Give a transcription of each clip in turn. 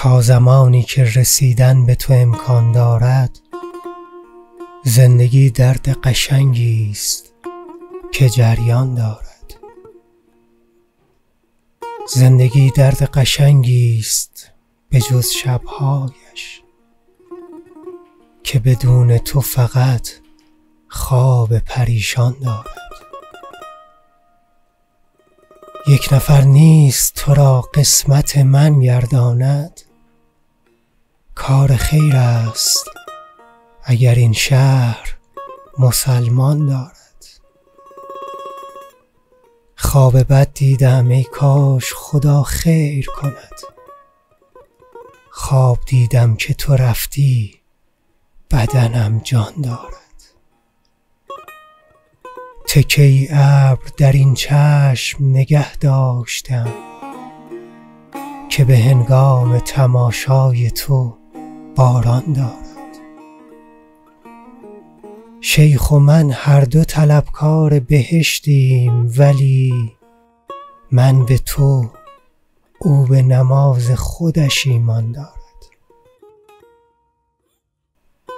تا زمانی که رسیدن به تو امکان دارد، زندگی درد قشنگی است که جریان دارد. زندگی درد قشنگی است به جز شبهایش، که بدون تو فقط خواب پریشان دارد. یک نفر نیست تو را قسمت من گرداند، کار خیر است اگر این شهر مسلمان دارد. خواب بد دیدم ای کاش خدا خیر کند، خواب دیدم که تو رفتی بدنم جان دارد. تکه‌ای ابر در این چشم نگه داشتم که به هنگام تماشای تو باران دارد. شیخ و من هر دو طلبکار بهشتیم، ولی من به تو، او به نماز خودش ایمان دارد.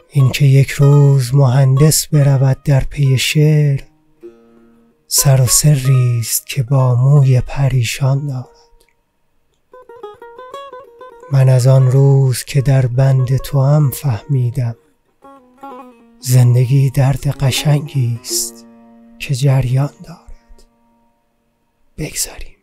این که یک روز مهندس برود در پی شعر، سر و سری است که با موی پریشان دارد. من از آن روز که در بند تو هم فهمیدم، زندگی درد قشنگی است که جریان دارد. بگذاریم.